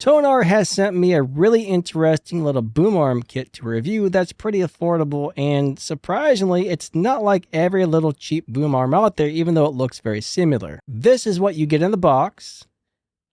Tonor has sent me a really interesting little boom arm kit to review that's pretty affordable, and surprisingly, it's not like every little cheap boom arm out there, even though it looks very similar. This is what you get in the box,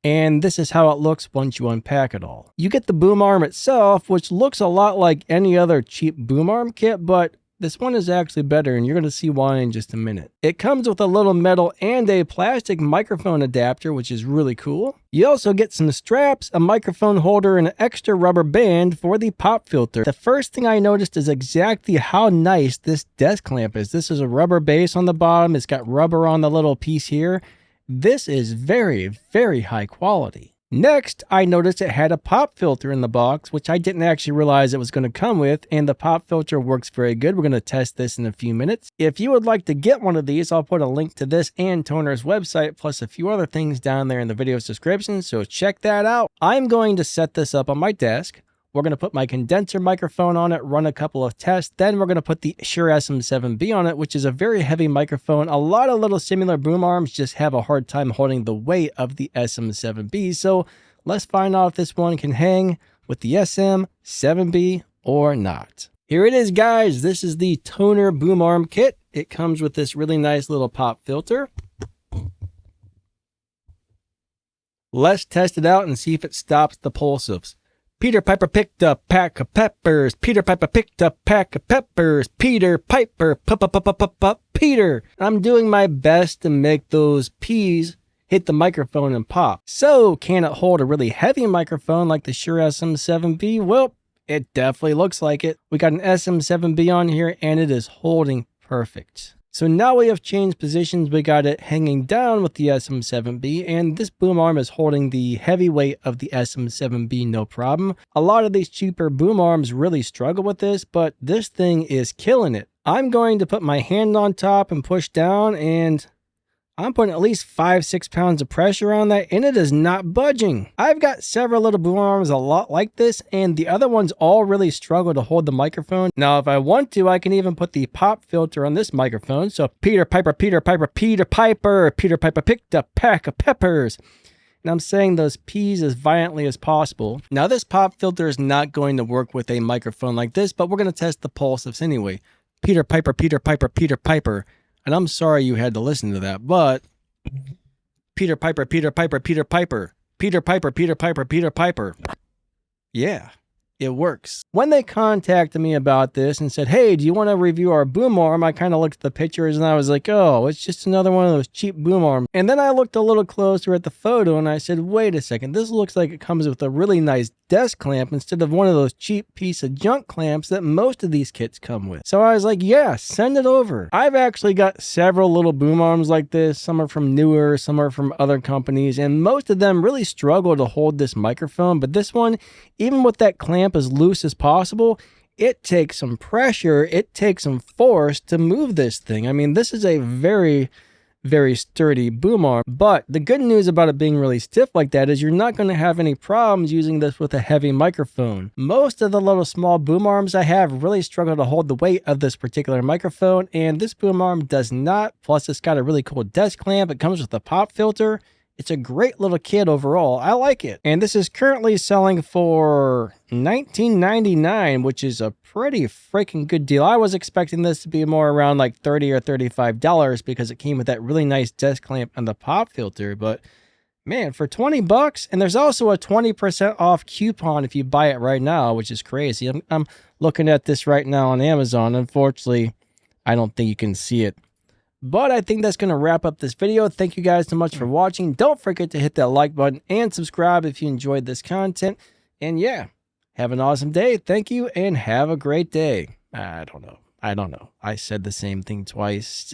and this is how it looks once you unpack it all. You get the boom arm itself, which looks a lot like any other cheap boom arm kit, but this one is actually better, and you're going to see why in just a minute. It comes with a little metal and a plastic microphone adapter, which is really cool. You also get some straps, a microphone holder, and an extra rubber band for the pop filter. The first thing I noticed is exactly how nice this desk clamp is. This is a rubber base on the bottom. It's got rubber on the little piece here. This is very, very high quality. Next, I noticed it had a pop filter in the box, which I didn't actually realize it was going to come with, and the pop filter works very good. We're going to test this in a few minutes. If you would like to get one of these, I'll put a link to this and Tonor's website, plus a few other things down there in the video's description, so check that out. I'm going to set this up on my desk. We're going to put my condenser microphone on it, run a couple of tests. Then we're going to put the Shure SM7B on it, which is a very heavy microphone. A lot of little similar boom arms just have a hard time holding the weight of the SM7B. So let's find out if this one can hang with the SM7B or not. Here it is, guys. This is the Tonor boom arm kit. It comes with this really nice little pop filter. Let's test it out and see if it stops the pulsives. Peter Piper picked a pack of peppers. Peter Piper picked a pack of peppers. Peter Piper, Peter. I'm doing my best to make those P's hit the microphone and pop. So, can it hold a really heavy microphone like the Shure SM7B? Well, it definitely looks like it. We got an SM7B on here, and it is holding perfect. So now we have changed positions. We got it hanging down with the SM7B, and this boom arm is holding the heavy weight of the SM7B no problem. A lot of these cheaper boom arms really struggle with this, but this thing is killing it. I'm going to put my hand on top and push down, and I'm putting at least 5-6 pounds of pressure on that, and it is not budging. I've got several little boom arms a lot like this, and the other ones all really struggle to hold the microphone. Now, if I want to, I can even put the pop filter on this microphone. So Peter Piper, Peter Piper, Peter Piper, Peter Piper picked a pack of peppers. And I'm saying those P's as violently as possible. Now, this pop filter is not going to work with a microphone like this, but we're going to test the pulsives anyway. Peter Piper, Peter Piper, Peter Piper. And I'm sorry you had to listen to that, but Peter Piper, Peter Piper, Peter Piper, Peter Piper, Peter Piper, Peter Piper. Yeah, it works. When they contacted me about this and said, hey, do you want to review our boom arm? I kind of looked at the pictures and I was like, oh, it's just another one of those cheap boom arms. And then I looked a little closer at the photo and I said, wait a second, this looks like it comes with a really nice desk clamp instead of one of those cheap piece of junk clamps that most of these kits come with. So I was like, yeah, send it over. I've actually got several little boom arms like this. Some are from Newer, some are from other companies, and most of them really struggle to hold this microphone. But this one, even with that clamp as loose as possible, it takes some pressure, it takes some force to move this thing. I mean, this is a very sturdy boom arm, but the good news about it being really stiff like that is you're not going to have any problems using this with a heavy microphone. Most of the little small boom arms I have really struggle to hold the weight of this particular microphone, and this boom arm does not. Plus, it's got a really cool desk clamp. It comes with a pop filter. It's a great little kit overall. I like it. And this is currently selling for $19.99, which is a pretty freaking good deal. I was expecting this to be more around like $30 or $35 because it came with that really nice desk clamp and the pop filter. But man, for 20 bucks, and there's also a 20% off coupon if you buy it right now, which is crazy. I'm looking at this right now on Amazon. Unfortunately, I don't think you can see it. But I think that's going to wrap up this video. Thank you guys so much for watching. Don't forget to hit that like button and subscribe if you enjoyed this content. And yeah, have an awesome day. Thank you and have a great day. I don't know. I said the same thing twice.